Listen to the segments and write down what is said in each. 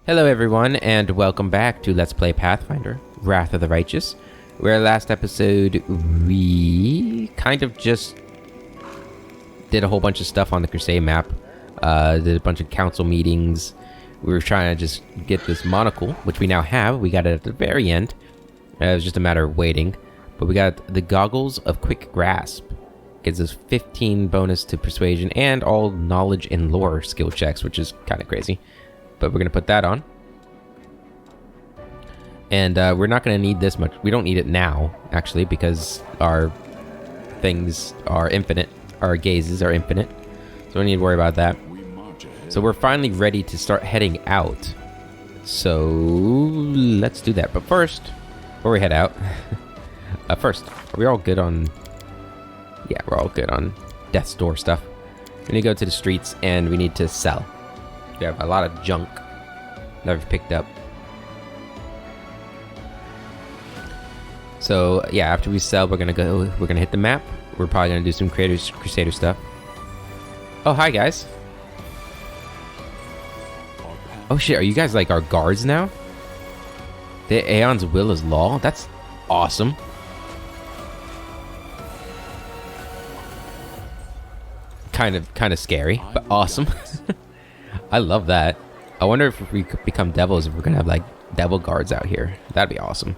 Hello everyone, and welcome back to Let's Play Pathfinder, Wrath of the Righteous, where last episode we kind of just did a whole bunch of stuff on the Crusade map, did a bunch of council meetings. We were trying to just get this monocle, which we now have. We got it at the very end. It was just a matter of waiting, but we got the Goggles of Quick Grasp. Gives us 15 bonus to Persuasion and all knowledge and lore skill checks, which is kind of crazy. But we're going to put that on. And we're not going to need this much. We don't need it now, actually, because our things are infinite. Our gazes are infinite. So we don't need to worry about that. So we're finally ready to start heading out. So let's do that. But first, before we head out, first, are we all good on... Yeah, we're all good on Death's Door stuff. We need to go to the streets and we need to sell. We have a lot of junk that we've picked up. So yeah, after we sell, we're gonna hit the map. We're probably gonna do some Crusader stuff. Oh, hi guys. Oh shit, are you guys like our guards now? The Aeon's will is law? That's awesome. Kind of scary, but awesome. I love that. I wonder if we could become devils, if we're gonna have like devil guards out here. That'd be awesome.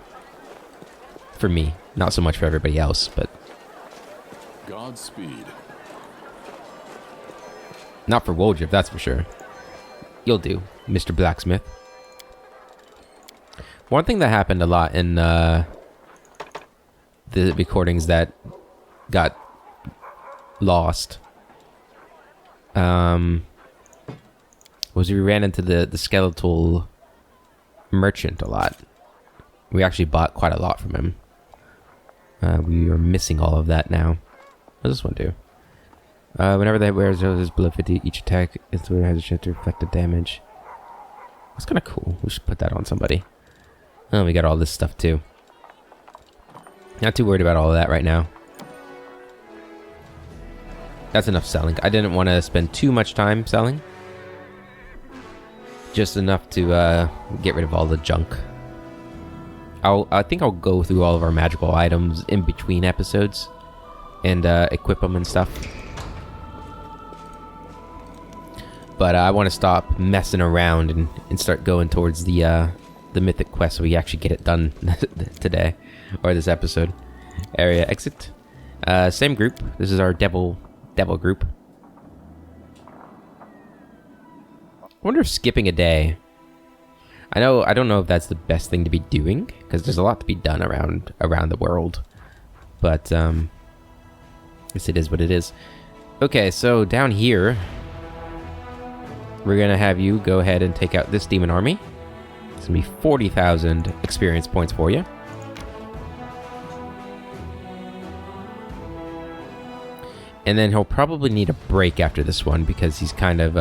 For me, not so much for everybody else, but Godspeed. Not for Woljif, that's for sure. You'll do, Mr. Blacksmith. One thing that happened a lot in the recordings that got lost was we ran into the skeletal merchant a lot. We actually bought quite a lot from him. We are missing all of that now. What does this one do? Whenever they wear his below 50, each attack has a chance to reflect the damage. That's kind of cool. We should put that on somebody. Oh, we got all this stuff too. Not too worried about all of that right now. That's enough selling. I didn't want to spend too much time selling. Just enough to get rid of all the junk. I think I'll go through all of our magical items in between episodes and equip them and stuff. But I want to stop messing around and start going towards the mythic quest so we actually get it done today or this episode. Area exit. Same group. This is our devil group. I wonder if skipping a day. I don't know if that's the best thing to be doing because there's a lot to be done around the world. But I guess it is what it is. Okay, so down here we're gonna have you go ahead and take out this demon army. It's gonna be 40,000 experience points for you. And then he'll probably need a break after this one because he's kind of,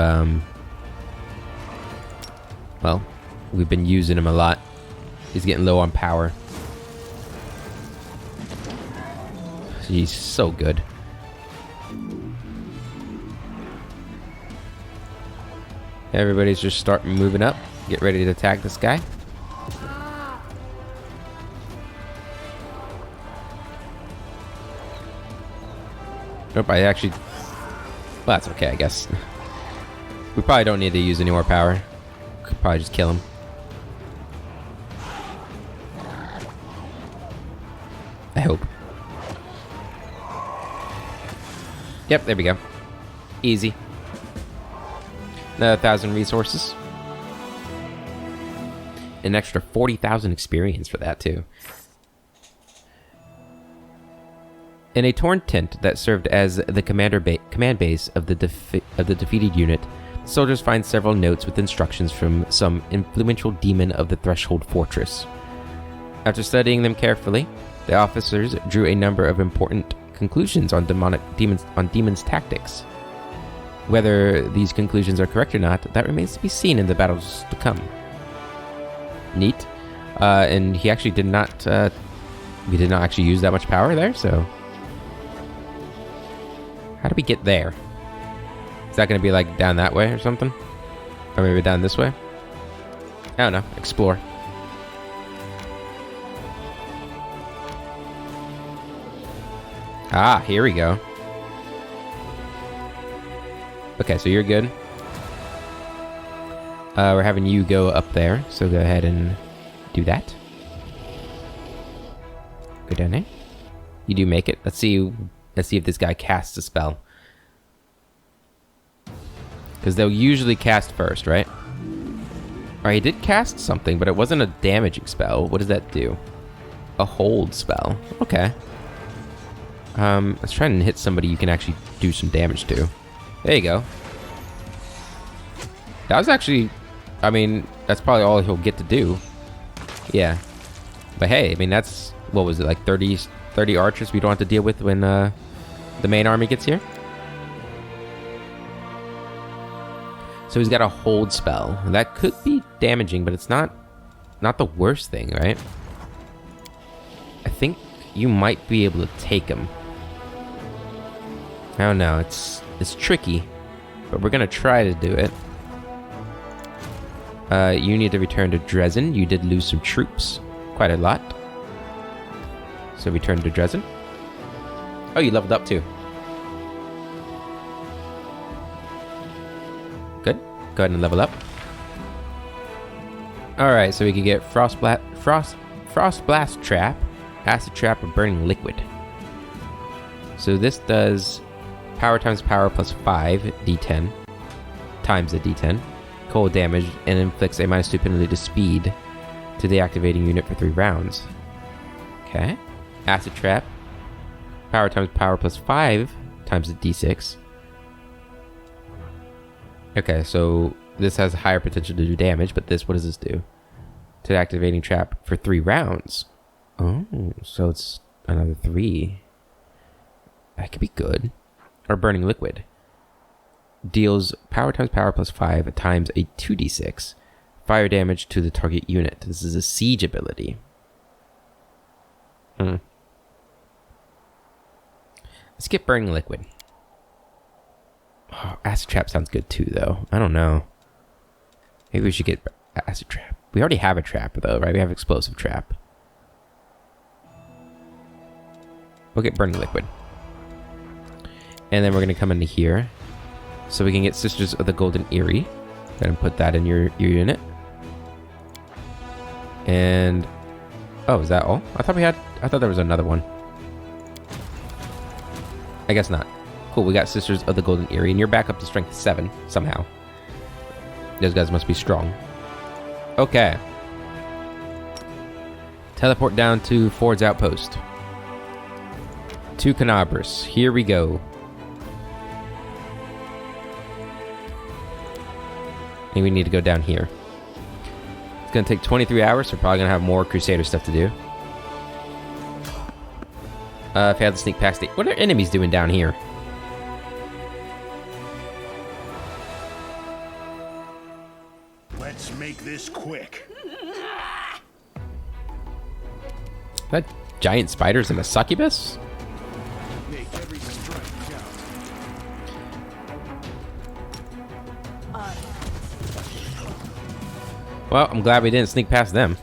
well, we've been using him a lot. He's getting low on power. He's so good. Everybody's just starting moving up. Get ready to attack this guy. Nope, I actually... Well, that's okay, I guess. We probably don't need to use any more power. Could probably just kill him. I hope. Yep, there we go. Easy. Another 1,000 resources. An extra 40,000 experience for that, too. In a torn tent that served as the command base of the defeated unit, soldiers find several notes with instructions from some influential demon of the Threshold Fortress. After studying them carefully, the officers drew a number of important conclusions on demons' tactics. Whether these conclusions are correct or not, that remains to be seen in the battles to come. Neat. And he actually did not... we did not actually use that much power there, so... How do we get there? Is that going to be like down that way or something? Or maybe down this way? I don't know. Explore. Ah, here we go. Okay, so you're good. We're having you go up there, so go ahead and do that. Go down there. You do make it. Let's see if this guy casts a spell. Because they'll usually cast first, right? Alright, he did cast something, but it wasn't a damaging spell. What does that do? A hold spell. Okay. Let's try and hit somebody you can actually do some damage to. There you go. That was actually... I mean, that's probably all he'll get to do. Yeah. But hey, I mean, that's... What was it, like 30 archers we don't have to deal with when the main army gets here? So he's got a hold spell. That could be damaging, but it's not the worst thing, right? I think you might be able to take him. I don't know. It's tricky, but we're gonna try to do it. You need to return to Dresden. You did lose some troops, quite a lot. So return to Dresden. Oh, you leveled up too. Good. Go ahead and level up. All right, so we can get Frost Blast Trap, Acid Trap, or Burning Liquid. So this does power times power plus 5 d10 times the d10, cold damage, and inflicts a -2 penalty to speed to the activating unit for 3 rounds. Okay. Acid Trap, power times power plus 5 times the d6. Okay, so this has a higher potential to do damage, but this, what does this do? To the activating trap for 3 rounds. Oh, so it's another 3. That could be good. Or Burning Liquid. Deals power times power plus 5 times a 2d6 fire damage to the target unit. This is a siege ability. Let's get Burning Liquid. Oh, Acid Trap sounds good too, though. I don't know. Maybe we should get Acid Trap. We already have a trap, though, right? We have Explosive Trap. We'll get Burning Liquid. And then we're going to come into here. So we can get Sisters of the Golden Eyrie. Go ahead and put that in your unit. And... Oh, is that all? I thought there was another one. I guess not. Cool, we got Sisters of the Golden Eyrie, and you're back up to strength 7, somehow. Those guys must be strong. Okay. Teleport down to Ford's Outpost. To Canabras. Here we go. And we need to go down here. It's going to take 23 hours, so we're probably going to have more Crusader stuff to do. If I had the sneak past the... What are enemies doing down here? Let's make this quick. That giant spiders and a succubus? Make every strike count. Well, I'm glad we didn't sneak past them.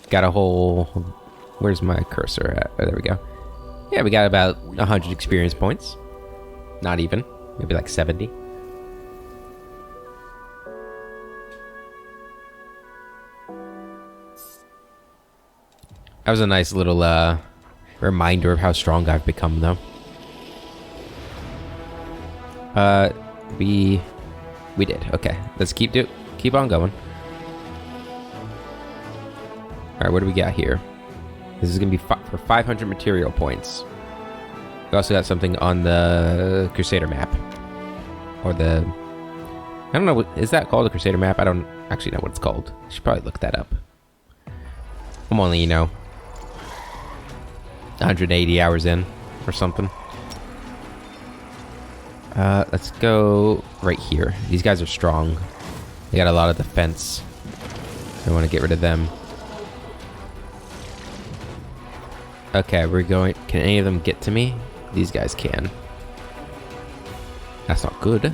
Got a whole... Where's my cursor at? Oh, there we go. Yeah, we got about 100 experience points. Not even. Maybe like 70. That was a nice little reminder of how strong I've become, though. We did. Okay, let's keep on going. All right, what do we got here? This is gonna be for 500 material points. We also got something on the Crusader map, or the... I don't know what is that called, the Crusader map. I don't actually know what it's called. I should probably look that up. I'm only 180 hours in or something. Let's go right here. These guys are strong. They got a lot of defense. So I want to get rid of them. Okay, we're going... Can any of them get to me? These guys can. That's not good.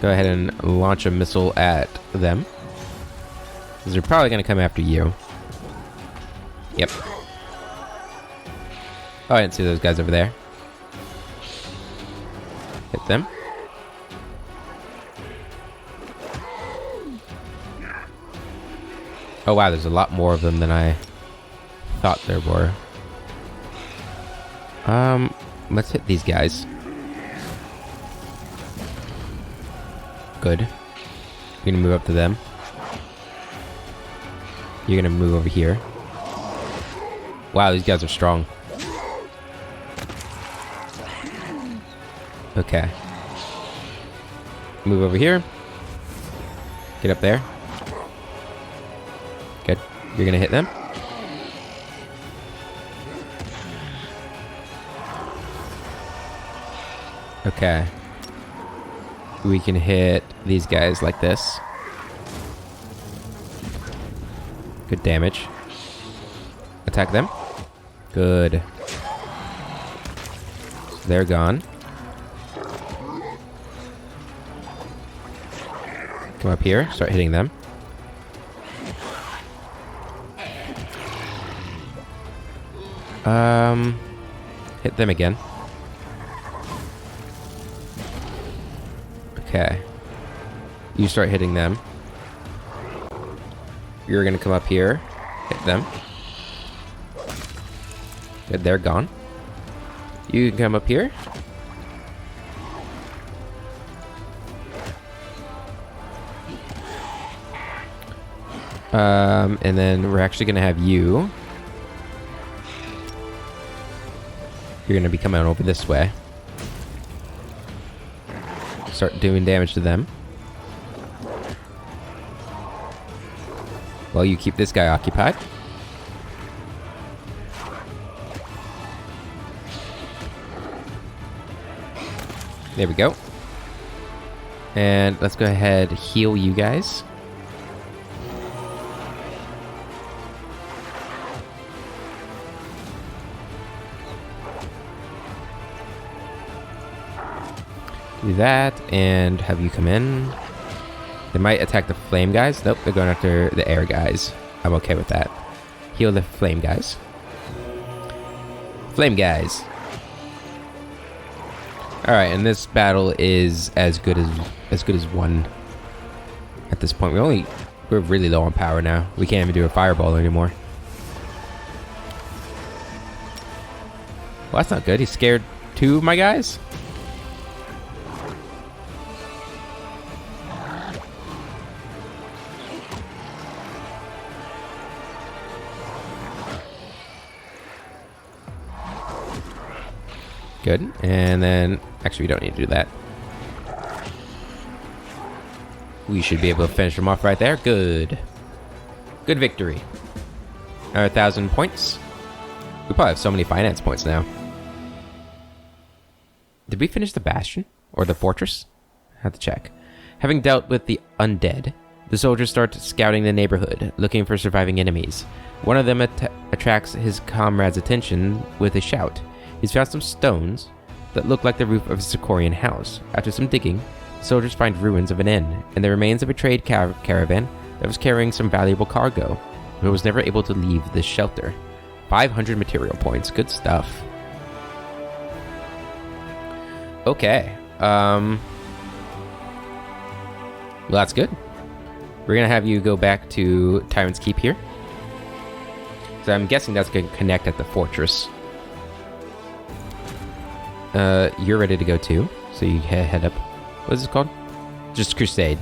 Go ahead and launch a missile at them. Because they're probably going to come after you. Yep. Oh, I didn't see those guys over there. Hit them. Oh wow, there's a lot more of them than I thought there were. Let's hit these guys. Good. You're gonna move up to them. You're gonna move over here. Wow, these guys are strong. Okay. Move over here. Get up there. Good. You're gonna hit them. Okay. We can hit these guys like this. Good damage. Attack them. Good. So they're gone. Come up here, start hitting them. Hit them again. Okay. You start hitting them. You're gonna come up here, hit them. Good, they're gone. You can come up here. And then we're actually gonna have you. You're gonna be coming over this way. Start doing damage to them. While you keep this guy occupied. There we go. And let's go ahead and heal you guys. Do that and have you come in. They might attack the flame guys. Nope, they're going after the air guys. I'm okay with that. Heal the flame guys. Flame guys. Alright, and this battle is as good as one at this point. We're really low on power now. We can't even do a fireball anymore. Well, that's not good. He scared two of my guys. Good. And then, actually, we don't need to do that. We should be able to finish them off right there. Good. Good victory. Another 1,000 points. We probably have so many finance points now. Did we finish the Bastion? Or the fortress? I have to check. Having dealt with the undead, the soldiers start scouting the neighborhood, looking for surviving enemies. One of them attracts his comrade's attention with a shout. He's found some stones that look like the roof of a Sicorian house. After some digging, soldiers find ruins of an inn and the remains of a trade caravan that was carrying some valuable cargo, but was never able to leave this shelter. 500 material points. Good stuff. Okay. Well, that's good. We're going to have you go back to Tyrant's Keep here. So I'm guessing that's going to connect at the fortress. You're ready to go too, so you head up. What is it called? Just Crusade.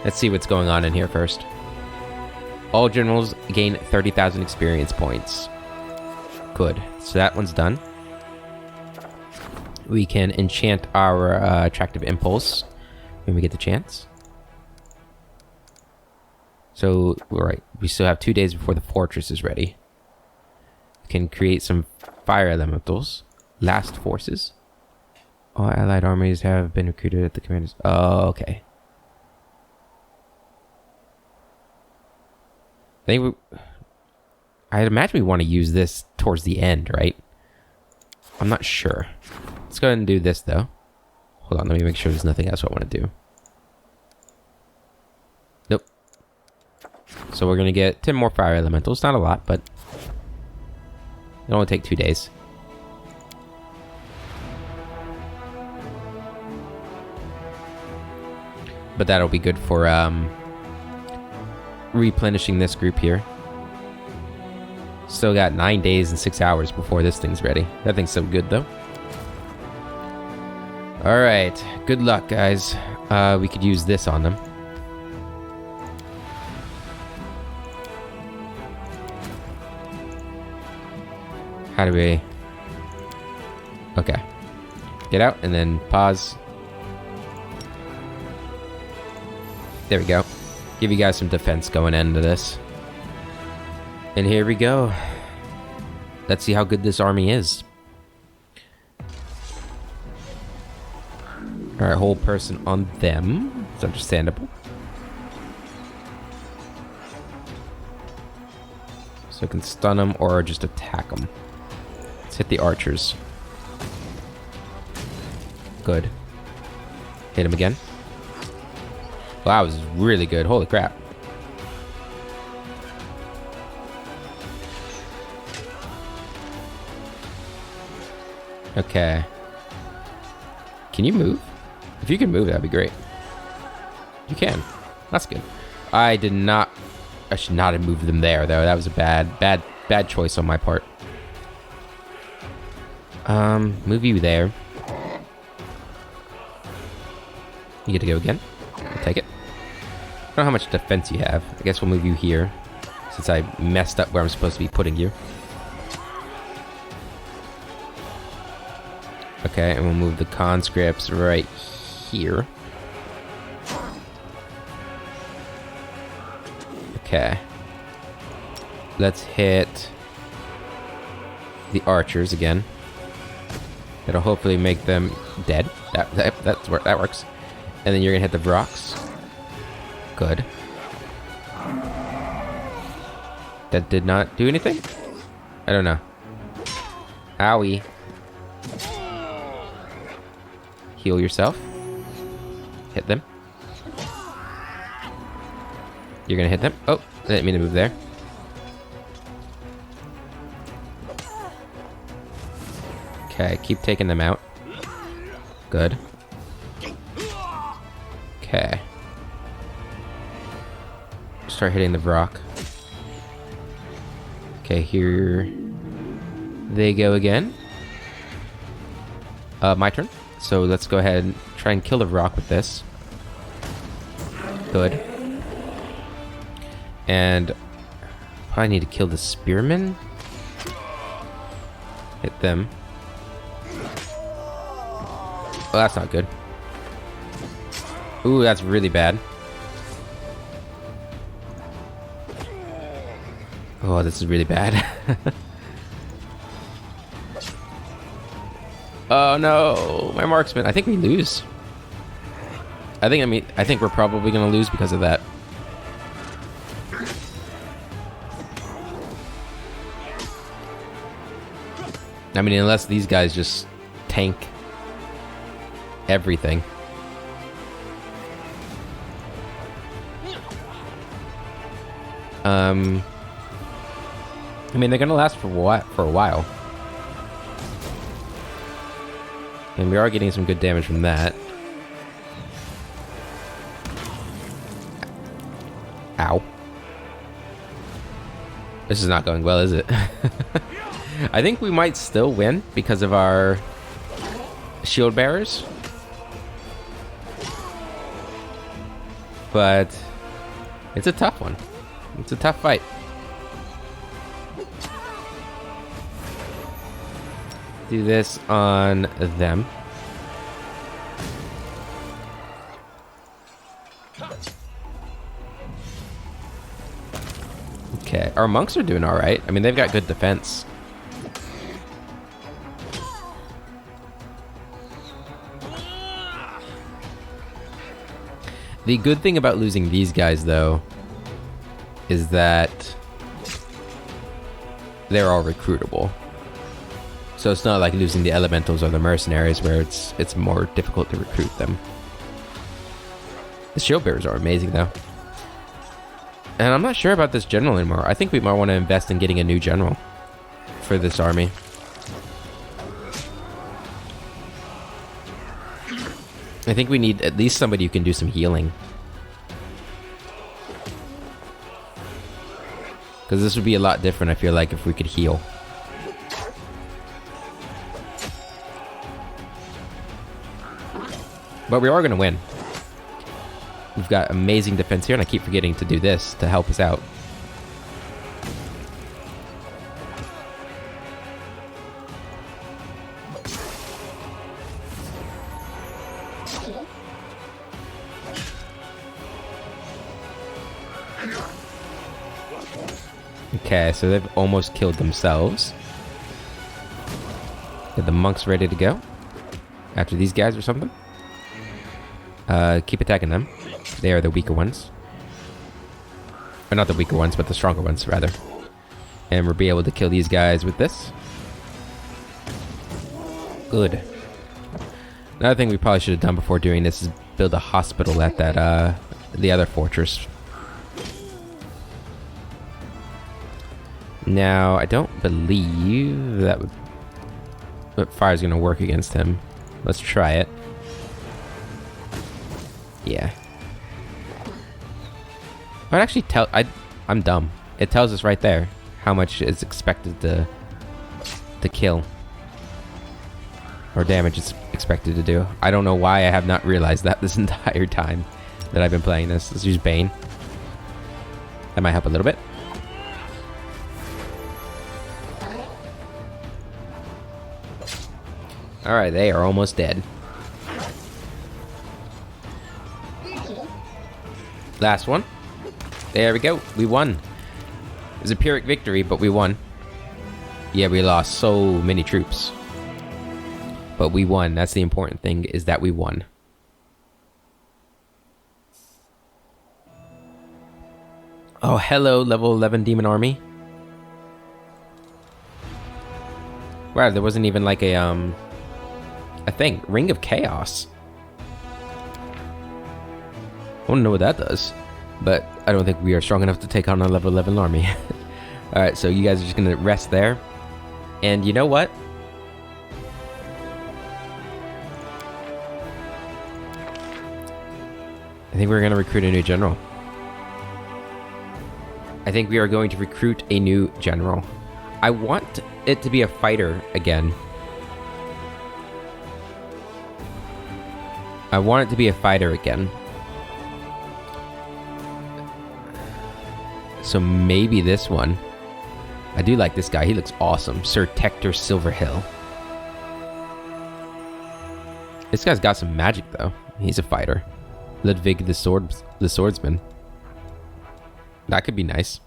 Let's see what's going on in here first. All generals gain 30,000 experience points. Good. So that one's done. We can enchant our attractive impulse when we get the chance. So, alright, we still have 2 days before the fortress is ready. We can create some fire elementals. Last forces. All allied armies have been recruited at the commanders. Oh, okay. I'd imagine we want to use this towards the end, right? I'm not sure. Let's go ahead and do this, though. Hold on, let me make sure there's nothing else I want to do. Nope. So we're gonna get 10 more fire elementals. Not a lot, but it'll only take 2 days. But that'll be good for replenishing this group here. Still got 9 days and 6 hours before this thing's ready. That thing's so good, though. Alright, good luck, guys. We could use this on them. How do we... Okay. Get out, and then pause. There we go. Give you guys some defense going into this. And here we go. Let's see how good this army is. Alright, whole person on them. It's understandable. So I can stun them or just attack them. Let's hit the archers. Good. Hit him again. Wow, that was really good. Holy crap. Okay. Can you move? If you can move, that'd be great. You can. That's good. I did not... I should not have moved them there, though. That was a bad choice on my part. Move you there. You get to go again. I'll take it. I don't know how much defense you have. I guess we'll move you here, since I messed up where I'm supposed to be putting you. Okay, and we'll move the conscripts right here. Okay. Let's hit the archers again. It'll hopefully make them dead. That works. And then you're gonna hit the Vrox. Good. That did not do anything? I don't know. Owie. Heal yourself. Hit them. You're gonna hit them. Oh, I didn't mean to move there. Okay, keep taking them out. Good. Okay. Start hitting the Vrock. Okay, here they go again. My turn. So let's go ahead and try and kill the Vrock with this. Good. And probably need to kill the Spearmen. Hit them. Oh, that's not good. Ooh, that's really bad. Oh, this is really bad. Oh no, my marksman. I think we lose. I think we're probably gonna lose because of that. I mean, unless these guys just tank everything. I mean, they're gonna last for a while. And we are getting some good damage from that. Ow. This is not going well, is it? I think we might still win because of our shield bearers. But it's a tough one. It's a tough fight. Do this on them. Okay, our monks are doing all right. I mean, they've got good defense. The good thing about losing these guys, though, is that they're all recruitable. So it's not like losing the elementals or the mercenaries where it's more difficult to recruit them. The shield bearers are amazing though. And I'm not sure about this general anymore. I think we might want to invest in getting a new general for this army. I think we need at least somebody who can do some healing. Because this would be a lot different, I feel like, if we could heal. But we are going to win. We've got amazing defense here, and I keep forgetting to do this to help us out. Okay, so they've almost killed themselves. Get the monks ready to go. After these guys or something. Keep attacking them. They are the weaker ones. Or not the weaker ones, but the stronger ones, rather. And we'll be able to kill these guys with this. Good. Another thing we probably should have done before doing this is build a hospital at that, the other fortress. Now, I don't believe that fire's gonna work against him. Let's try it. Yeah. It actually I'm dumb. It tells us right there how much is expected to kill. Or damage it's expected to do. I don't know why I have not realized that this entire time that I've been playing this. Let's use Bane. That might help a little bit. Alright, they are almost dead. Last one. There we go. We won. It was a Pyrrhic victory, but we won. Yeah, we lost so many troops. But we won. That's the important thing, is that we won. Oh, hello, level 11 demon army. Wow, there wasn't even like a thing. Ring of Chaos. I don't know what that does, but I don't think we are strong enough to take on a level 11 army. Alright, so you guys are just gonna rest there. And you know what? I think we're gonna recruit a new general. I think we are going to recruit a new general. I want it to be a fighter again. I want it to be a fighter again. So maybe this one. I do like this guy. He looks awesome. Sir Tector Silverhill. This guy's got some magic though. He's a fighter. Ludwig the swordsman. That could be nice.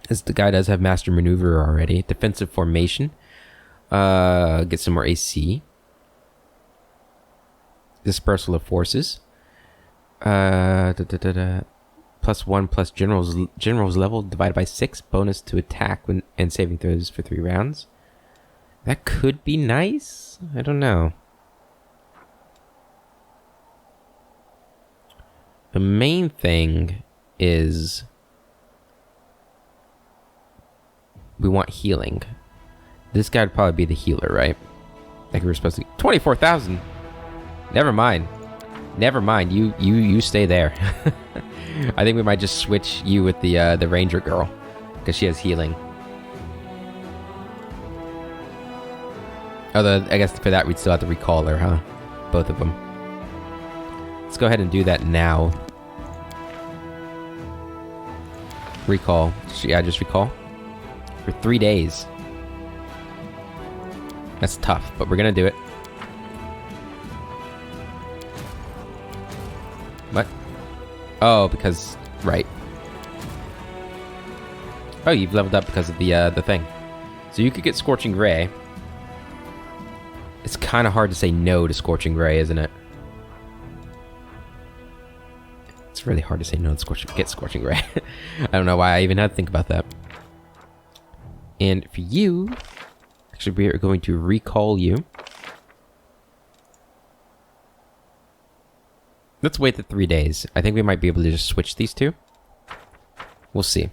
This the guy does have master maneuver already. Defensive formation. Get some more AC. Dispersal of forces. +1 plus general's level divided by 6. Bonus to attack when and saving throws for 3 rounds. That could be nice. I don't know. The main thing is we want healing. This guy would probably be the healer, right? Like we were supposed to. 24,000. Never mind. Never mind. You stay there. I think we might just switch you with the ranger girl because she has healing. Although I guess for that we'd still have to recall her, huh? Both of them. Let's go ahead and do that now. Recall. Yeah, just recall. For 3 days. That's tough, but we're gonna do it. What? Oh, because... right. Oh, you've leveled up because of the thing. So you could get Scorching Ray. It's kind of hard to say no to Scorching Ray, isn't it? It's really hard to say no to Scorching Ray. I don't know why I even had to think about that. And for you, actually, we are going to recall you. Let's wait the 3 days. I think we might be able to just switch these two. We'll see.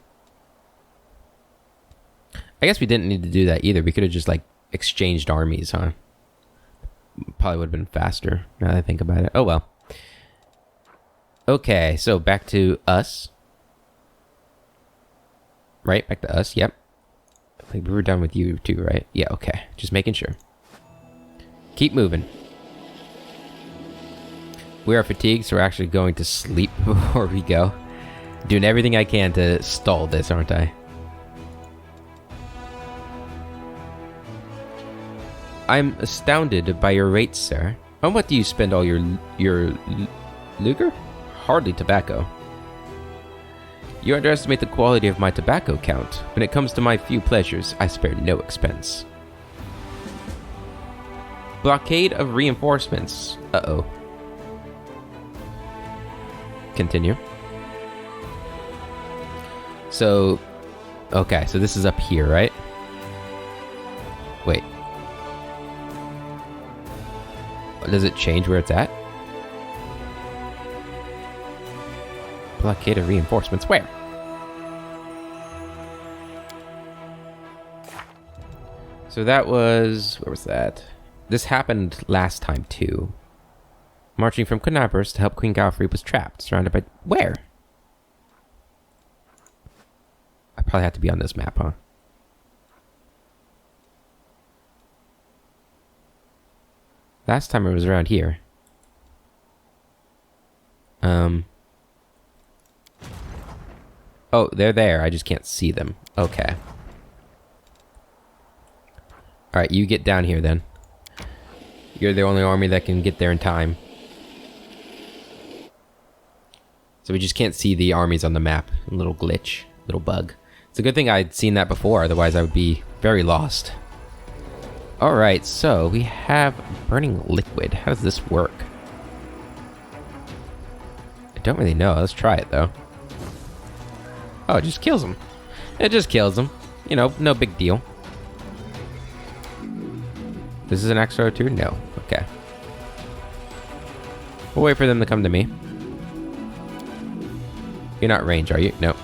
I guess we didn't need to do that either. We could have just, like, exchanged armies, huh? Probably would have been faster, now that I think about it. Oh, well. Okay, so back to us. Right, back to us, yep. I think we were done with you too, right? Yeah, okay. Just making sure. Keep moving. We are fatigued, so we're actually going to sleep before we go. Doing everything I can to stall this, aren't I? I'm astounded by your rates, sir. On what do you spend all your lucre? Hardly tobacco. You underestimate the quality of my tobacco count. When it comes to my few pleasures, I spare no expense. Blockade of reinforcements. Uh-oh. Continue. So, okay, so this is up here, right? Wait. Does it change where it's at? Blockade of reinforcements. Where? So that was... Where was that? This happened last time, too. Marching from Knabers to help Queen Galfrey was trapped, surrounded by... Where? I probably have to be on this map, huh? Last time it was around here. Oh, they're there. I just can't see them. Okay. Alright, you get down here then. You're the only army that can get there in time. So we just can't see the armies on the map. A little glitch. Little bug. It's a good thing I'd seen that before, otherwise I would be very lost. Alright, so we have burning liquid. How does this work? I don't really know. Let's try it though. Oh, it just kills him. It just kills him. You know, no big deal. This is an extra 2? No. Okay. We'll wait for them to come to me. You're not range, are you? No.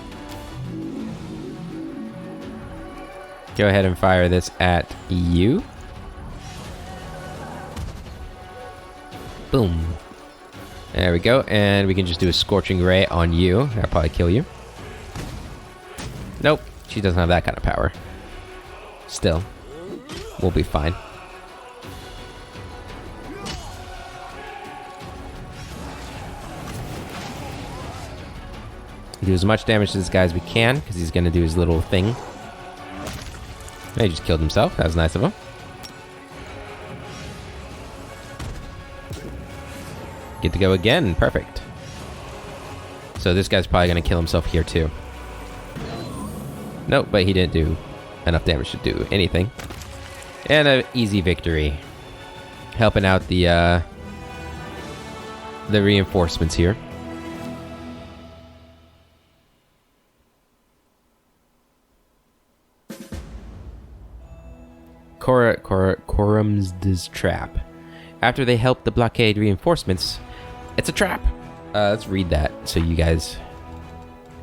Go ahead and fire this at you. Boom. There we go. And we can just do a scorching ray on you. That'll probably kill you. Nope. She doesn't have that kind of power. Still. We'll be fine. Do as much damage to this guy as we can, because he's going to do his little thing. He just killed himself. That was nice of him. Get to go again. Perfect. So this guy's probably going to kill himself here too. Nope, but he didn't do enough damage to do anything. And an easy victory. Helping out the reinforcements here. Korum's trap. After they help the blockade reinforcements, it's a trap. Let's read that so you guys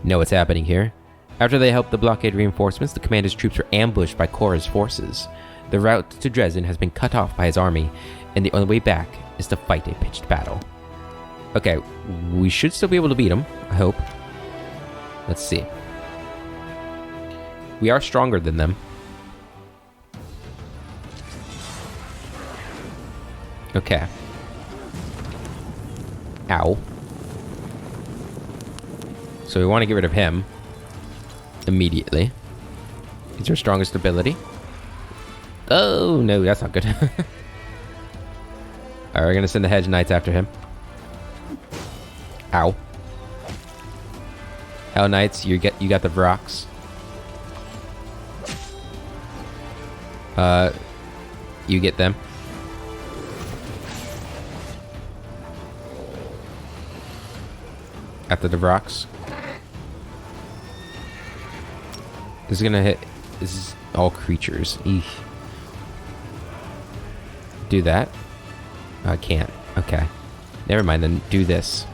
know what's happening here. After they help the blockade reinforcements, the commander's troops were ambushed by Korra's forces. The route to Dresden has been cut off by his army, and the only way back is to fight a pitched battle. Okay, we should still be able to beat them, I hope. Let's see. We are stronger than them. Okay. Ow. So we want to get rid of him. Immediately. He's our strongest ability. Oh, no, that's not good. Alright, we're going to send the Hedge Knights after him. Ow. Hell Knights, you got the Vrox. You get them. After the Vrox. This is gonna hit. This is all creatures. Eesh. Do that? I can't. Okay. Never mind then. Do this.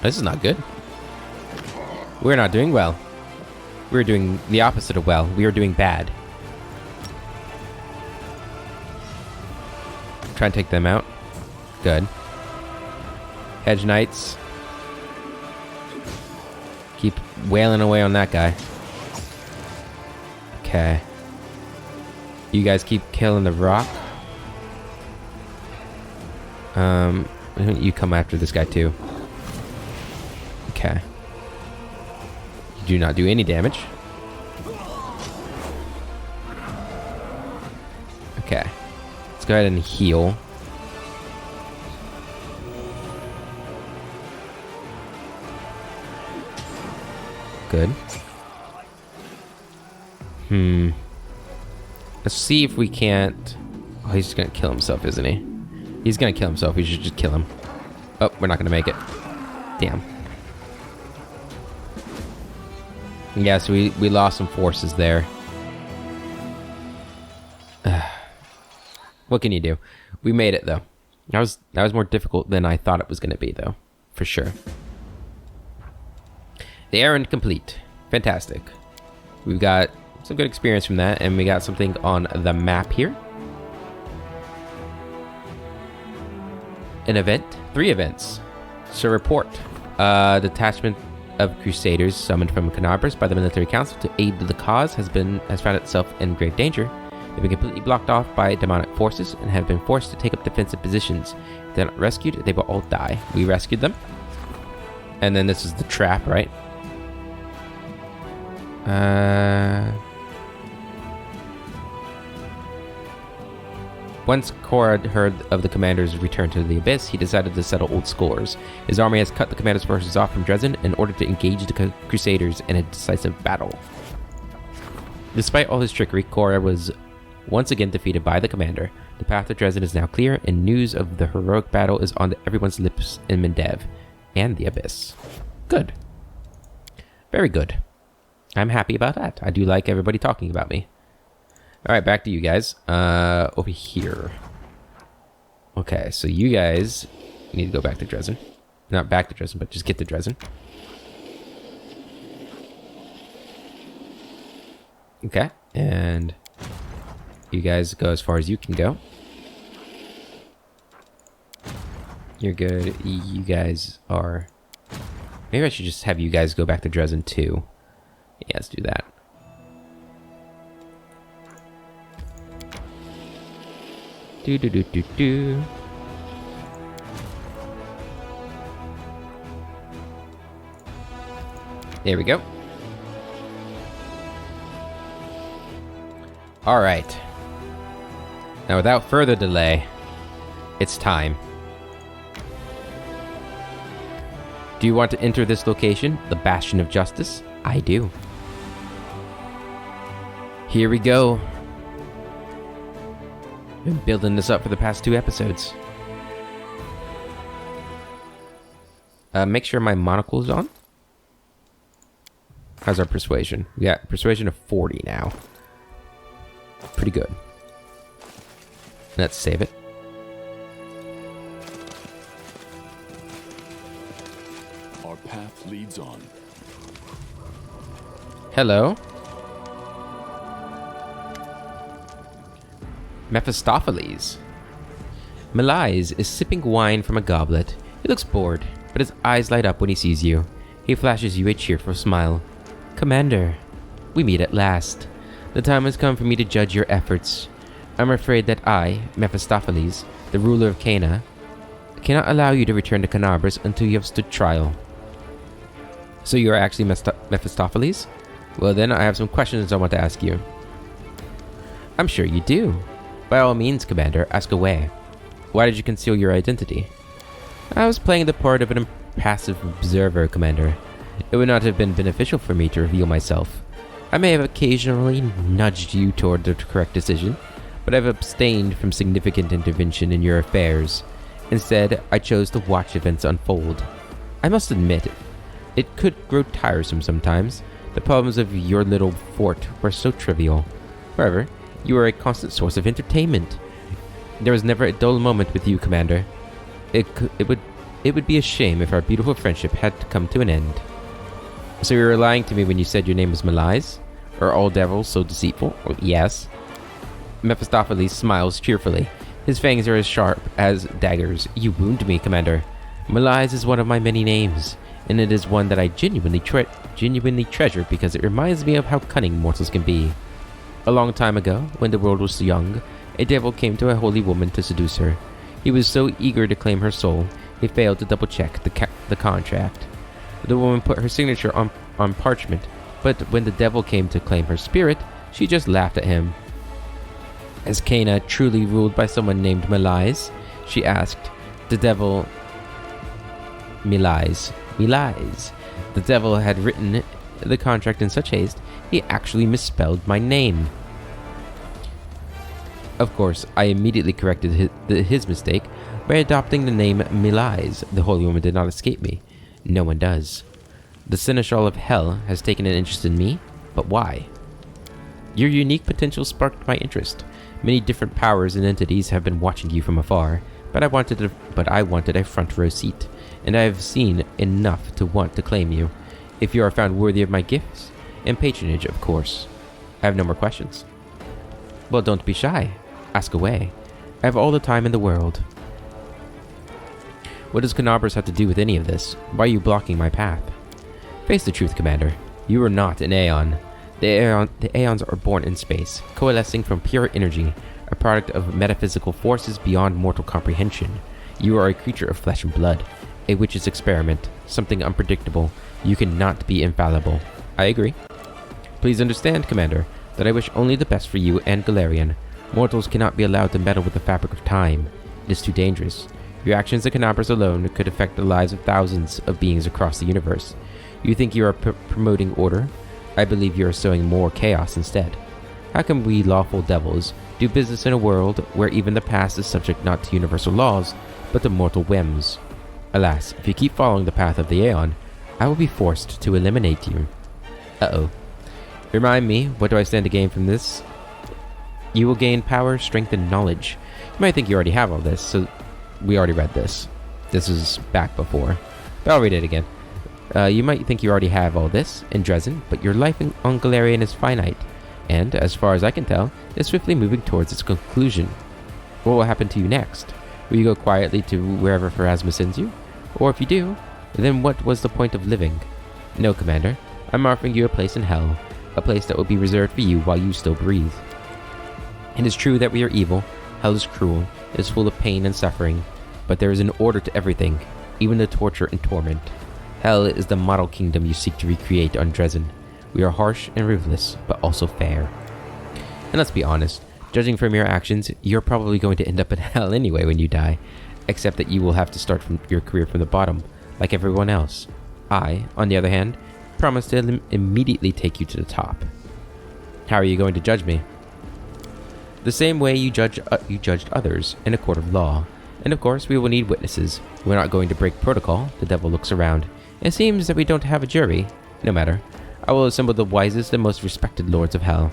This is not good. We're not doing well. We're doing the opposite of well. We are doing bad. Try and take them out. Good. Hedge Knights. Keep wailing away on that guy. Okay. You guys keep killing the rock. You come after this guy too. Okay. You do not do any damage. Okay. Let's go ahead and heal. Good. Let's see if we can't... Oh, he's just gonna kill himself, isn't he? He's gonna kill himself. We should just kill him. Oh, we're not gonna make it. Damn. Yeah, so we lost some forces there. What can you do? We made it, though. That was more difficult than I thought it was gonna be, though. For sure. The errand complete. Fantastic. We've got some good experience from that, and we got something on the map here. An event. 3 events. So report. Detachment of Crusaders summoned from Canabras by the Military Council to aid the cause has found itself in grave danger. They've been completely blocked off by demonic forces and have been forced to take up defensive positions. If they're not rescued, they will all die. We rescued them. And then this is the trap, right? Once Korra heard of the commander's return to the Abyss, he decided to settle old scores. His army has cut the commander's forces off from Dresden in order to engage the Crusaders in a decisive battle. Despite all his trickery, Korra was once again defeated by the commander. The path to Dresden is now clear, and news of the heroic battle is on everyone's lips in Mendev and the Abyss. Good. Very good. I'm happy about that. I do like everybody talking about me. Alright, back to you guys. Over here. Okay, so you guys need to go back to Dresden. Not back to Dresden, but just get to Dresden. Okay, and you guys go as far as you can go. You're good. You guys are... Maybe I should just have you guys go back to Dresden too. Yeah, let's do that. Do. There we go. All right. Now, without further delay, it's time. Do you want to enter this location, the Bastion of Justice? I do. Here we go. Been building this up for the past 2 episodes. Make sure my monocle's on. How's our persuasion? We got persuasion of 40 now. Pretty good. Let's save it. Our path leads on. Hello. Mephistopheles. Malise is sipping wine from a goblet. He looks bored, but his eyes light up when he sees you. He flashes you a cheerful smile. Commander, we meet at last. The time has come for me to judge your efforts. I'm afraid that I, Mephistopheles, the ruler of Cana, cannot allow you to return to Canabras until you have stood trial. So you are actually Mephistopheles? Well then, I have some questions I want to ask you. I'm sure you do. By all means, Commander, ask away. Why did you conceal your identity? I was playing the part of an impassive observer, Commander. It would not have been beneficial for me to reveal myself. I may have occasionally nudged you toward the correct decision, but I've abstained from significant intervention in your affairs. Instead, I chose to watch events unfold. I must admit, It could grow tiresome sometimes. The problems of your little fort were so trivial. However, you are a constant source of entertainment. There was never a dull moment with you, Commander. It would be a shame if our beautiful friendship had to come to an end. So you were lying to me when you said your name was Melies? Are all devils so deceitful? Well, yes. Mephistopheles smiles cheerfully. His fangs are as sharp as daggers. You wound me, Commander. Melies is one of my many names, and it is one that I genuinely treasure because it reminds me of how cunning mortals can be. A long time ago, when the world was young, a devil came to a holy woman to seduce her. He was so eager to claim her soul, he failed to double-check the contract. The woman put her signature on parchment, but when the devil came to claim her spirit, she just laughed at him. Is Cana truly ruled by someone named Melies? She asked. The devil... Melies. The devil had written the contract in such haste, he actually misspelled my name. Of course, I immediately corrected his mistake by adopting the name Melies. The holy woman did not escape me. No one does. The Seneschal of Hell has taken an interest in me, but why? Your unique potential sparked my interest. Many different powers and entities have been watching you from afar, but I wanted a front row seat, and I have seen enough to want to claim you. If you are found worthy of my gifts and patronage, of course. I have no more questions. Well, don't be shy. Ask away. I have all the time in the world. What does Canobras have to do with any of this? Why are you blocking my path? Face the truth, Commander. You are not an Aeon. The Aeons are born in space, coalescing from pure energy, a product of metaphysical forces beyond mortal comprehension. You are a creature of flesh and blood, a witch's experiment, something unpredictable. You cannot be infallible. I agree. Please understand, Commander, that I wish only the best for you and Galarian. Mortals cannot be allowed to meddle with the fabric of time. It is too dangerous. Your actions at Canobras alone could affect the lives of thousands of beings across the universe. You think you are promoting order? I believe you are sowing more chaos instead. How can we lawful devils do business in a world where even the past is subject not to universal laws, but to mortal whims? Alas, if you keep following the path of the Aeon, I will be forced to eliminate you. Uh-oh. Remind me, what do I stand to gain from this? You will gain power, strength, and knowledge. You might think you already have all this, so we already read this. This is back before, but I'll read it again. You might think you already have all this in Dresden, but your life on Galarian is finite, and, as far as I can tell, is swiftly moving towards its conclusion. What will happen to you next? Will you go quietly to wherever Pharasma sends you? Or if you do, then what was the point of living? No, Commander. I'm offering you a place in Hell, a place that will be reserved for you while you still breathe. It is true that we are evil. Hell is cruel. It is full of pain and suffering, but there is an order to everything, even the torture and torment. Hell is the model kingdom you seek to recreate on Dresden. We are harsh and ruthless, but also fair. And let's be honest, judging from your actions, you're probably going to end up in Hell anyway when you die, except that you will have to start from your career from the bottom, like everyone else. I, on the other hand, promise to immediately take you to the top. How are you going to judge me? The same way you judged others, in a court of law. And of course, we will need witnesses. We're not going to break protocol. The devil looks around. It seems that we don't have a jury. No matter. I will assemble the wisest and most respected lords of Hell.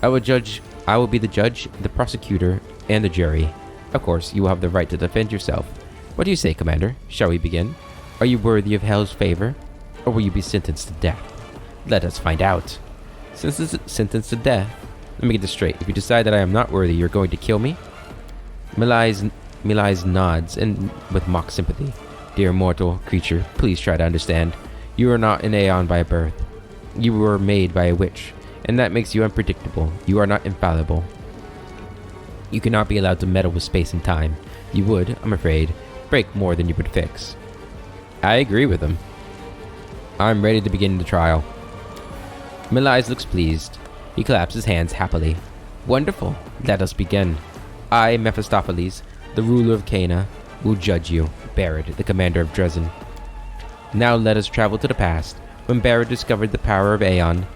I will be the judge, the prosecutor, and the jury. Of course, you will have the right to defend yourself. What do you say, Commander? Shall we begin? Are you worthy of Hell's favor? Or will you be sentenced to death? Let us find out. Sentenced to death? Let me get this straight. If you decide that I am not worthy, you're going to kill me? Melies nods, and with mock sympathy. Dear mortal creature, please try to understand. You are not an Aeon by birth. You were made by a witch, and that makes you unpredictable. You are not infallible. You cannot be allowed to meddle with space and time. You would, I'm afraid, break more than you would fix. I agree with him. I'm ready to begin the trial. Melies looks pleased. He claps his hands happily. Wonderful. Let us begin. I, Mephistopheles, the ruler of Cana, will judge you, Barad, the commander of Dresden. Now let us travel to the past, when Barad discovered the power of Aeon,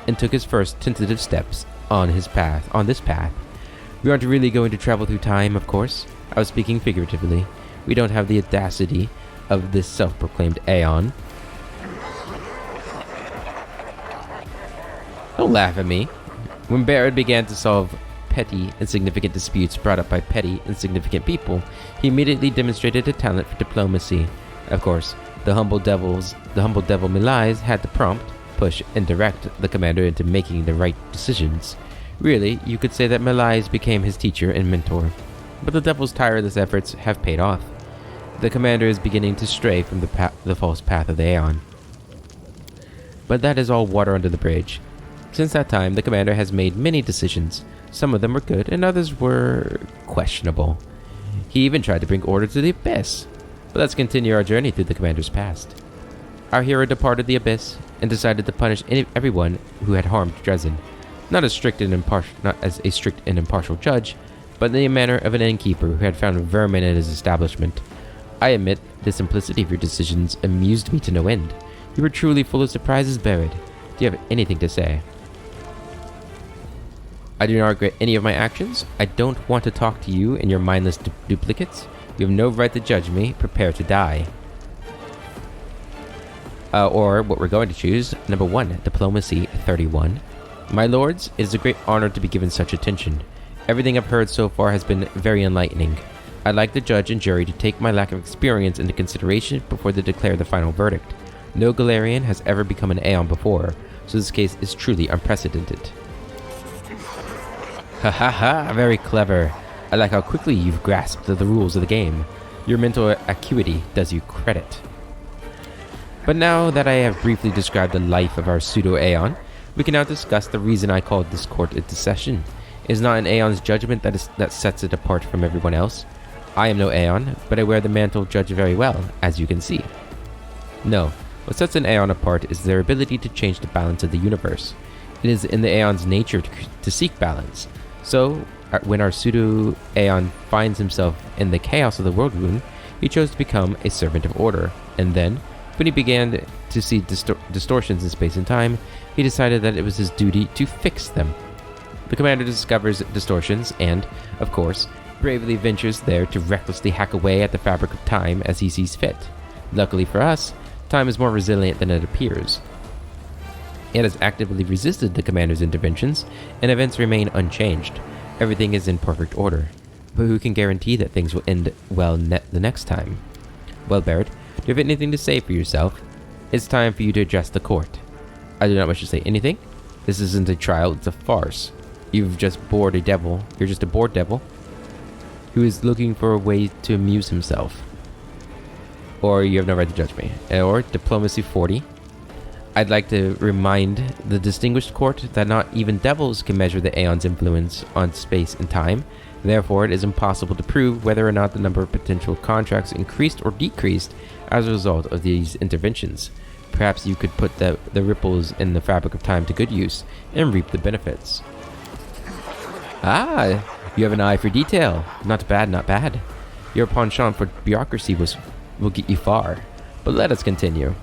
and took his first tentative steps on this path. We aren't really going to travel through time, of course. I was speaking figuratively. We don't have the audacity of this self-proclaimed Aeon. Don't laugh at me. When Barrett began to solve petty, insignificant disputes brought up by petty, insignificant people, he immediately demonstrated a talent for diplomacy. Of course, the humble devil Milais had to prompt, push, and direct the commander into making the right decisions. Really, you could say that Milais became his teacher and mentor. But the devil's tireless efforts have paid off. The commander is beginning to stray from the false path of the Aeon. But that is all water under the bridge. Since that time, the commander has made many decisions. Some of them were good, and others were questionable. He even tried to bring order to the Abyss. But let's continue our journey through the commander's past. Our hero departed the Abyss and decided to punish everyone who had harmed Dresden. Not as a strict and impartial judge, but in the manner of an innkeeper who had found vermin in his establishment. I admit the simplicity of your decisions amused me to no end. You were truly full of surprises, Barrett. Do you have anything to say? I do not regret any of my actions. I don't want to talk to you and your mindless duplicates. You have no right to judge me. Prepare to die. Or what we're going to choose. Number 1, Diplomacy 31. My lords, it is a great honor to be given such attention. Everything I've heard so far has been very enlightening. I'd like the judge and jury to take my lack of experience into consideration before they declare the final verdict. No Galarian has ever become an Aeon before, so this case is truly unprecedented. Ha ha ha, very clever. I like how quickly you've grasped the rules of the game. Your mental acuity does you credit. But now that I have briefly described the life of our pseudo-Aeon, we can now discuss the reason I called this court into session. It is not an Aeon's judgment that sets it apart from everyone else. I am no Aeon, but I wear the mantle of judge very well, as you can see. No, what sets an Aeon apart is their ability to change the balance of the universe. It is in the Aeon's nature to seek balance. So, when our pseudo-Aeon finds himself in the chaos of the world rune, he chose to become a servant of order. And then, when he began to see distortions in space and time, he decided that it was his duty to fix them. The commander discovers distortions and, of course, bravely ventures there to recklessly hack away at the fabric of time as he sees fit. Luckily for us, time is more resilient than it appears. It has actively resisted the commander's interventions, and events remain unchanged. Everything is in perfect order. But who can guarantee that things will end well the next time? Well, Barrett, do you have anything to say for yourself? It's time for you to address the court. I do not wish to say anything. This isn't a trial, it's a farce. You're just a bored devil who is looking for a way to amuse himself. Or you have no right to judge me. Or Diplomacy 40. I'd like to remind the distinguished court that not even devils can measure the Aeon's influence on space and time. Therefore, it is impossible to prove whether or not the number of potential contracts increased or decreased as a result of these interventions. Perhaps you could put the ripples in the fabric of time to good use and reap the benefits. Ah, you have an eye for detail. Not bad, not bad. Your penchant for bureaucracy will get you far. But let us continue.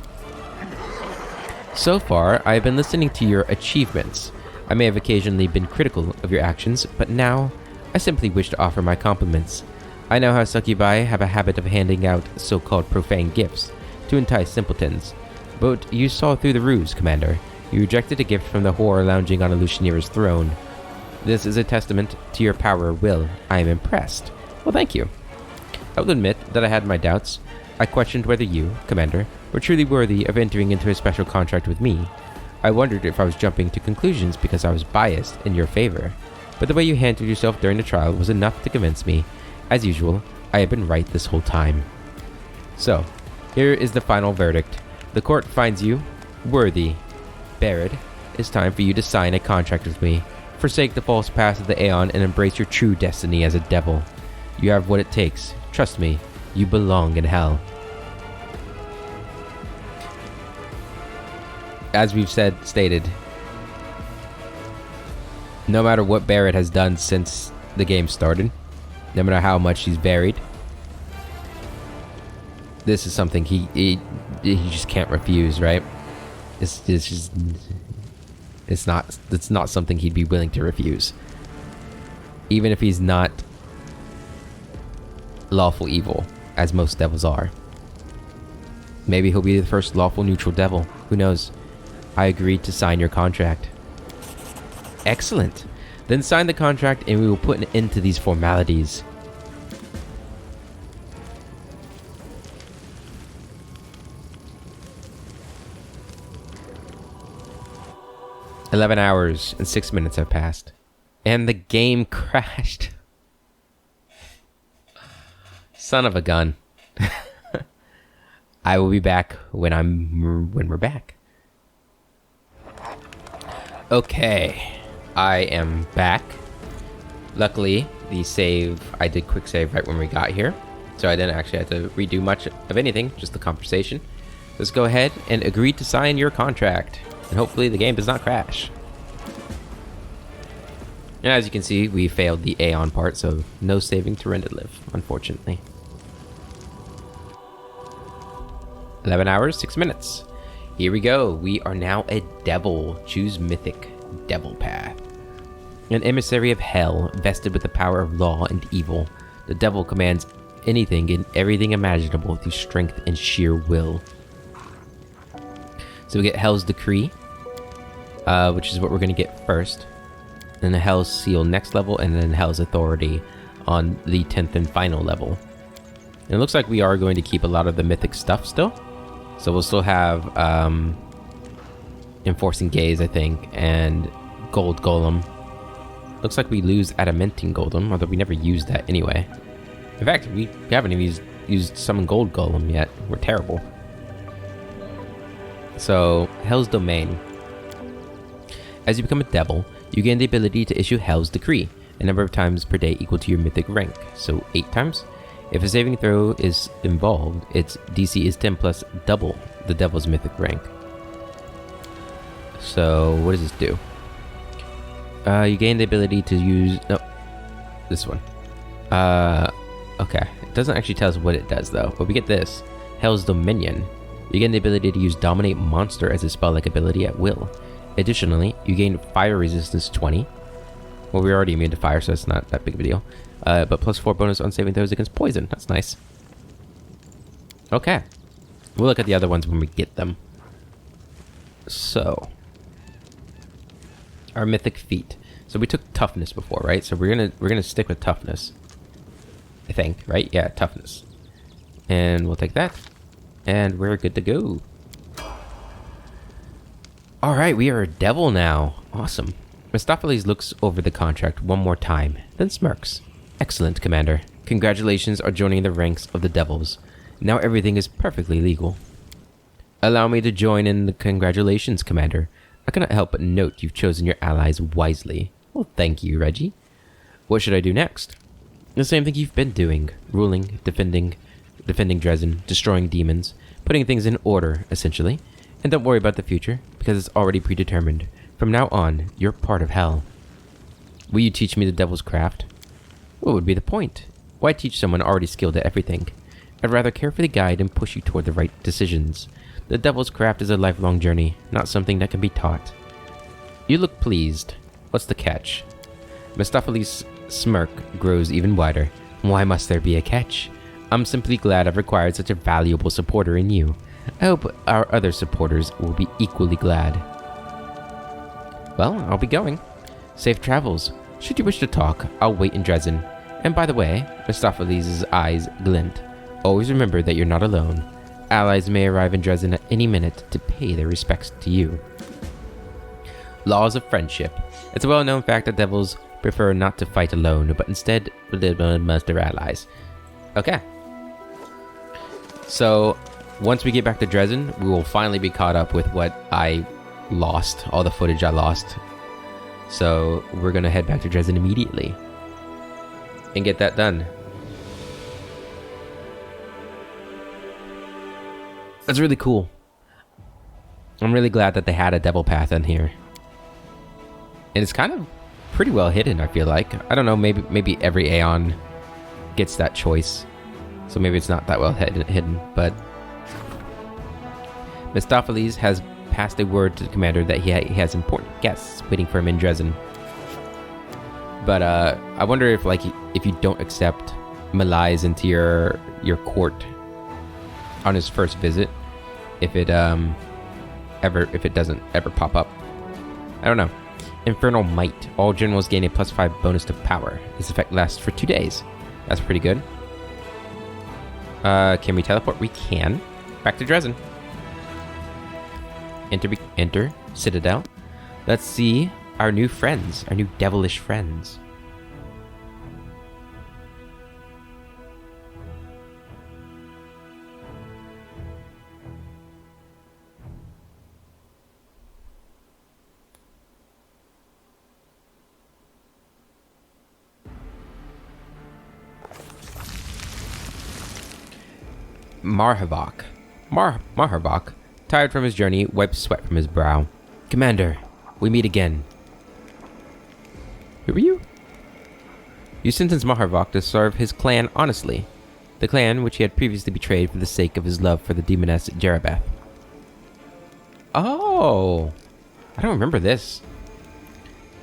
So far, I have been listening to your achievements. I may have occasionally been critical of your actions, but now I simply wish to offer my compliments. I know how succubi have a habit of handing out so-called profane gifts to entice simpletons. But you saw through the ruse, Commander. You rejected a gift from the whore lounging on Elutioneer's throne. This is a testament to your power or will. I am impressed. Well, thank you. I will admit that I had my doubts. I questioned whether you, Commander, were truly worthy of entering into a special contract with me. I wondered if I was jumping to conclusions because I was biased in your favor. But the way you handled yourself during the trial was enough to convince me. As usual, I have been right this whole time. So, here is the final verdict. The court finds you worthy. Barrett, it's time for you to sign a contract with me. Forsake the false past of the Aeon and embrace your true destiny as a devil. You have what it takes. Trust me, you belong in hell. As we've stated, no matter what Barrett has done since the game started, no matter how much he's varied, this is something he just can't refuse, right? It's not something he'd be willing to refuse, even if he's not lawful evil, as most devils are. Maybe he'll be the first lawful neutral devil. Who knows? I agreed to sign your contract. Excellent. Then sign the contract and we will put an end to these formalities. "11 hours and 6 minutes have passed. And the game crashed. Son of a gun." I will be back when we're back. Okay, I am back. Luckily, I did quick save right when we got here, so I didn't actually have to redo much of anything, just the conversation. Let's go ahead and agree to sign your contract, and hopefully the game does not crash. And as you can see, we failed the Aeon part, so no saving to render live, unfortunately. 11 hours, 6 minutes. Here we go. We are now a devil. Choose mythic devil path. An emissary of hell, vested with the power of law and evil. The devil commands anything and everything imaginable through strength and sheer will. So we get Hell's Decree, which is what we're going to get first. Then the Hell's Seal next level, and then Hell's Authority on the 10th and final level. And it looks like we are going to keep a lot of the mythic stuff still. So we'll still have Enforcing Gaze, I think, and Gold Golem. Looks like we lose Adamantine Golem, although we never used that anyway. In fact, we haven't even used Summon Gold Golem yet. We're terrible. So, Hell's Domain. As you become a devil, you gain the ability to issue Hell's Decree, a number of times per day equal to your mythic rank, so 8 times. If a saving throw is involved, its DC is 10 plus double the devil's mythic rank. So, what does this do? You gain the ability to use... No, this one. Okay. It doesn't actually tell us what it does, though. But we get this. Hell's Dominion. You gain the ability to use Dominate Monster as a spell-like ability at will. Additionally, you gain Fire Resistance 20. Well, we're already immune to fire, so it's not that big of a deal. But plus 4 bonus on saving throws against poison. That's nice. Okay. We'll look at the other ones when we get them. So, our mythic feat. So we took toughness before, right? So we're gonna stick with toughness. I think, right? Yeah, toughness. And we'll take that. And we're good to go. Alright, we are a devil now. Awesome. Mistopheles looks over the contract one more time, then smirks. Excellent, Commander. Congratulations on joining the ranks of the devils. Now everything is perfectly legal. Allow me to join in the congratulations, Commander. I cannot help but note you've chosen your allies wisely. Well, thank you, Reggie. What should I do next? The same thing you've been doing. Ruling, defending Dresden, destroying demons, putting things in order, essentially. And don't worry about the future, because it's already predetermined. From now on, you're part of hell. Will you teach me the devil's craft? What would be the point? Why teach someone already skilled at everything? I'd rather carefully guide and push you toward the right decisions. The devil's craft is a lifelong journey, not something that can be taught. You look pleased. What's the catch? Mistopheles' smirk grows even wider. Why must there be a catch? I'm simply glad I've acquired such a valuable supporter in you. I hope our other supporters will be equally glad. Well, I'll be going. Safe travels. Should you wish to talk, I'll wait in Dresden. And by the way, Mistopheles' eyes glint. Always remember that you're not alone. Allies may arrive in Dresden at any minute to pay their respects to you. Laws of friendship. It's a well-known fact that devils prefer not to fight alone, but instead amongst their allies. Okay. So, once we get back to Dresden, we will finally be caught up with what I lost, all the footage I lost. So, we're going to head back to Dresden immediately and get that done. That's really cool. I'm really glad that they had a devil path in here. And it's kind of pretty well hidden, I feel like. I don't know, maybe every Aeon gets that choice. So maybe it's not that well hidden, but Mistopheles has passed a word to the commander that he has important guests waiting for him in Dresden. But I wonder if if you don't accept Malais into your court on his first visit, if it doesn't ever pop up. I don't know. Infernal Might. All generals gain a +5 bonus to power. This effect lasts for 2 days. That's pretty good. Can we teleport? We can. Back to Dresden. Enter Citadel. Let's see our new friends, our new devilish friends. Marhavok. Marhavok, tired from his journey, wipes sweat from his brow. Commander, we meet again. Who are you? You sentenced Marhavok to serve his clan honestly. The clan which he had previously betrayed for the sake of his love for the demoness Jerabeth. Oh, I don't remember this.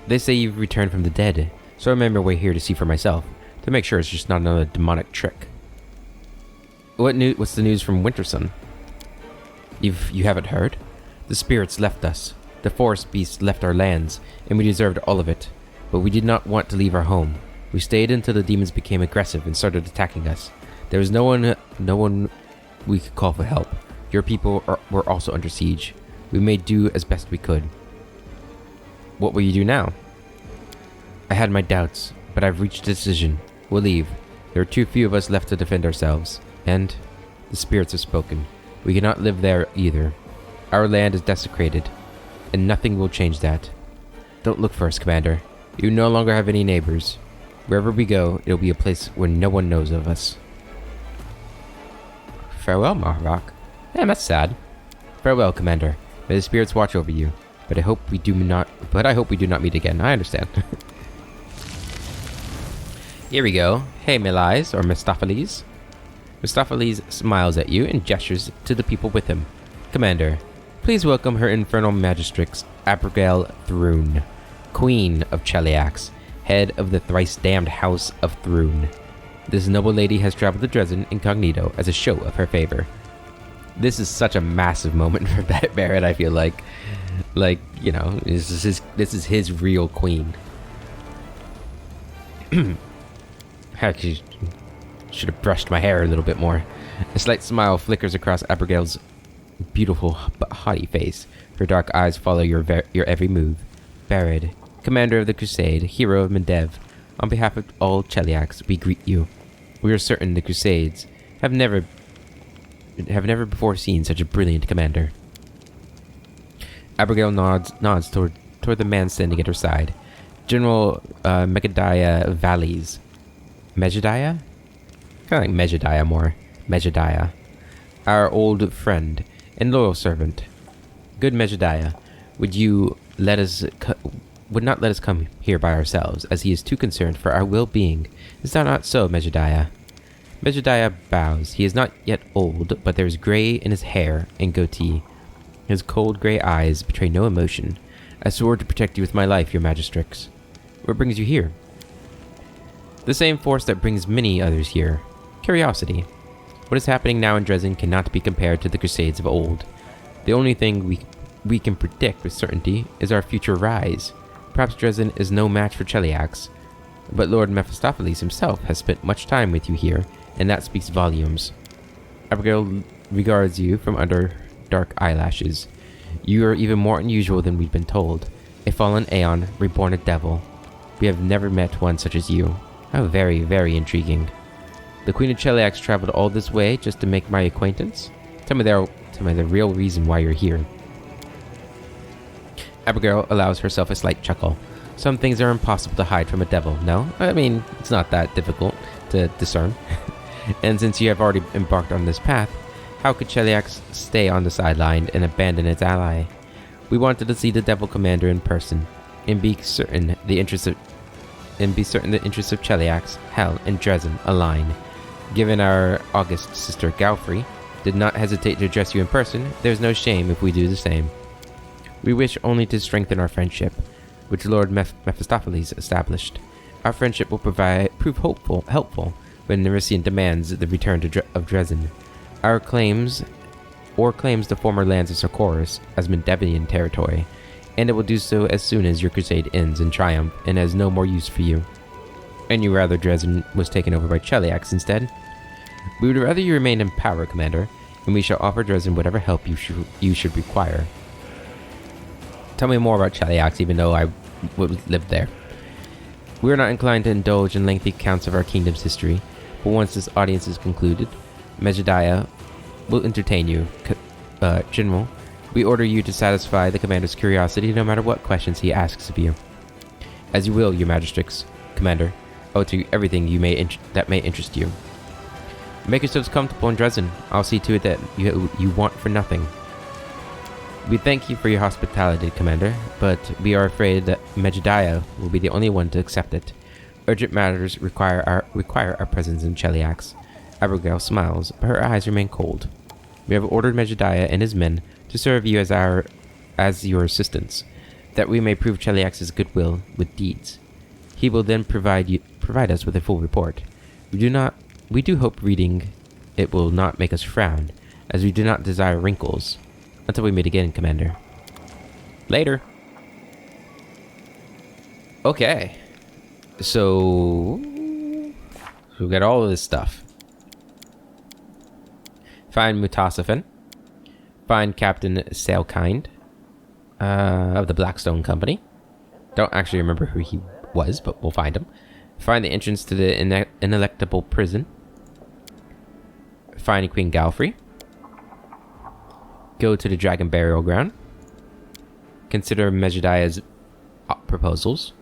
They say you've returned from the dead, so I remember we're here to see for myself, to make sure it's just not another demonic trick. What's the news from Wintersun? You haven't heard? The spirits left us. The forest beasts left our lands, and we deserved all of it. But we did not want to leave our home. We stayed until the demons became aggressive and started attacking us. There was no one we could call for help. Your people were also under siege. We made do as best we could. What will you do now? I had my doubts, but I've reached a decision. We'll leave. There are too few of us left to defend ourselves. And the spirits have spoken. We cannot live there either. Our land is desecrated, and nothing will change that. Don't look for us, Commander. You no longer have any neighbors. Wherever we go, it'll be a place where no one knows of us. Farewell, Marhavok. Damn, that's sad. Farewell, Commander. May the spirits watch over you. But I hope we do not meet again. I understand. Here we go. Hey, Melise, or Mistopheles. Mistopheles smiles at you and gestures to the people with him. Commander, please welcome her infernal magistrix, Abigail Thrune, Queen of Cheliax, head of the thrice-damned House of Thrune. This noble lady has traveled to Dresden incognito as a show of her favor. This is such a massive moment for Barrett, I feel like. Like, you know, this is his real queen. Actually, should have brushed my hair a little bit more. A slight smile flickers across Abigail's beautiful but haughty face. Her dark eyes follow your every move. Barrett, commander of the Crusade, hero of Mendev, on behalf of all Cheliax, we greet you. We are certain the Crusades have never before seen such a brilliant commander. Abigail nods toward the man standing at her side. General Megadiah Valleys. Megadiah? Kind of like Megadiah more. Megadiah. Our old friend and loyal servant. Good Megadiah, would not let us come here by ourselves, as he is too concerned for our well-being. Is that not so, Megadiah? Megadiah bows. He is not yet old, but there is gray in his hair and goatee. His cold gray eyes betray no emotion. I swore to protect you with my life, your magistrix. What brings you here? The same force that brings many others here. Curiosity. What is happening now in Dresden cannot be compared to the Crusades of old. The only thing we can predict with certainty is our future rise. Perhaps Dresden is no match for Cheliax, but Lord Mephistopheles himself has spent much time with you here, and that speaks volumes. Abigail regards you from under dark eyelashes. You are even more unusual than we've been told. A fallen Aeon, reborn a devil. We have never met one such as you. How very, very intriguing. The Queen of Cheliax traveled all this way just to make my acquaintance? Tell me the real reason why you're here. Abigail allows herself a slight chuckle. Some things are impossible to hide from a devil, no? I mean, it's not that difficult to discern. And since you have already embarked on this path, how could Cheliax stay on the sideline and abandon its ally? We wanted to see the Devil Commander in person, and be certain the interests of Cheliax, Hell, and Dresden align. Given our august sister Galfrey did not hesitate to address you in person, there's no shame if we do the same. We wish only to strengthen our friendship, which Lord Mephistopheles established. Our friendship will prove helpful when Nerician demands the return of Dresden. Our claims or claims the former lands of Sarkoris as Mendevian territory, and it will do so as soon as your crusade ends in triumph and has no more use for you. And you rather Dresden was taken over by Cheliax instead? We would rather you remain in power, Commander, and we shall offer Dresden whatever help you should require. Tell me more about Cheliax, even though I lived there. We are not inclined to indulge in lengthy accounts of our kingdom's history, but once this audience is concluded, Mejadiah will entertain you. General, we order you to satisfy the commander's curiosity no matter what questions he asks of you. As you will, your magistrates, Commander. I will tell you everything that may interest you. Make yourselves comfortable in Dresden. I'll see to it that you want for nothing. We thank you for your hospitality, Commander, but we are afraid that Mejadiah will be the only one to accept it. Urgent matters require our presence in Cheliax. Abigail smiles, but her eyes remain cold. We have ordered Mejadiah and his men to serve you as your assistants, that we may prove Cheliax's goodwill with deeds. He will then provide us with a full report. We do hope reading it will not make us frown, as we do not desire wrinkles. Until we meet again, Commander. Later. Okay. So we got all of this stuff. Find Mutasafin. Find Captain Sailkind of the Blackstone Company. Don't actually remember who he was, but we'll find him. Find the entrance to the ineluctable prison. Find Queen Galfrey. Go to the Dragon Burial Ground. Consider Mejadiah's proposals.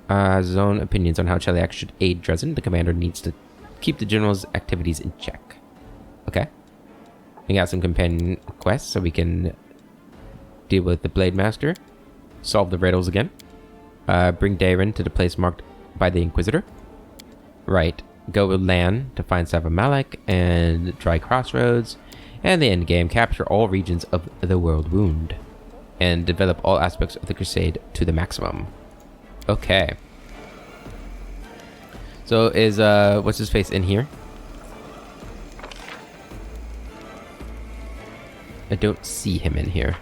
His own opinions on how Cheliax should aid Dresden. The commander needs to keep the general's activities in check. Okay. We got some companion quests so we can deal with the Blade Master. Solve the riddles again. Bring Daeron to the place marked by the Inquisitor. Right. Go with Lan to find Sava Malek and Dry Crossroads. And the endgame, capture all regions of the World Wound. And develop all aspects of the Crusade to the maximum. Okay. So is, what's his face in here? I don't see him in here.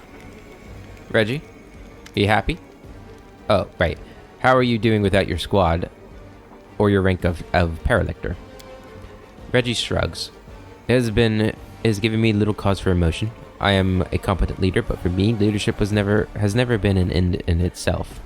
Reggie? Are you happy? Oh, right. How are you doing without your squad? Or your rank of Paralictor? Reggie shrugs. It has given me little cause for emotion. I am a competent leader, but for me, leadership has never been an end in itself.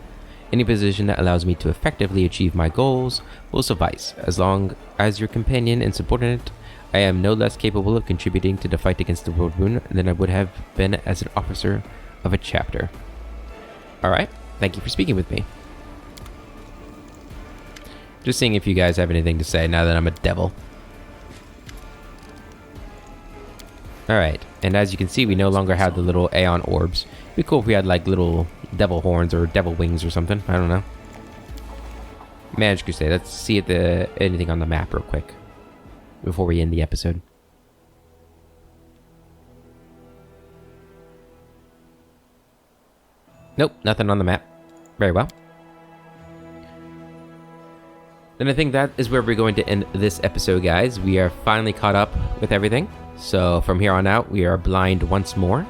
Any position that allows me to effectively achieve my goals will suffice. As long as your companion and subordinate, I am no less capable of contributing to the fight against the World Wound than I would have been as an officer of a chapter. Alright, thank you for speaking with me. Just seeing if you guys have anything to say now that I'm a devil. Alright, and as you can see, we no longer have the little Aeon orbs. It'd be cool if we had like little devil horns or devil wings or something. I don't know. Managed Crusade. Let's see if anything on the map real quick before we end the episode. Nope, nothing on the map. Very well. Then I think that is where we're going to end this episode, guys. We are finally caught up with everything. So from here on out, we are blind once more.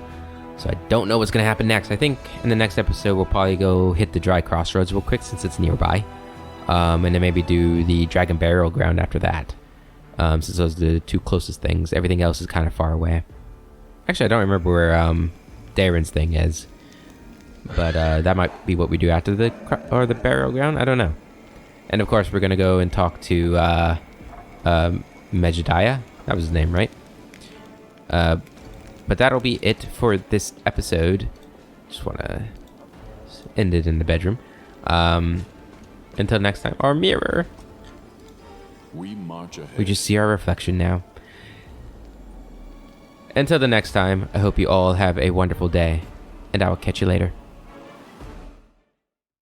So I don't know what's going to happen next. I think in the next episode, we'll probably go hit the Dry Crossroads real quick since it's nearby. And then maybe do the Dragon Burial Ground after that. Since those are the two closest things. Everything else is kind of far away. Actually, I don't remember where Daeron's thing is. But that might be what we do after the Burial Ground. I don't know. And of course, we're going to go and talk to Mejadiah. That was his name, right? But that'll be it for this episode. Just want to end it in the bedroom. Until next time, our mirror. We march ahead. We just see our reflection now. Until the next time, I hope you all have a wonderful day, and I will catch you later.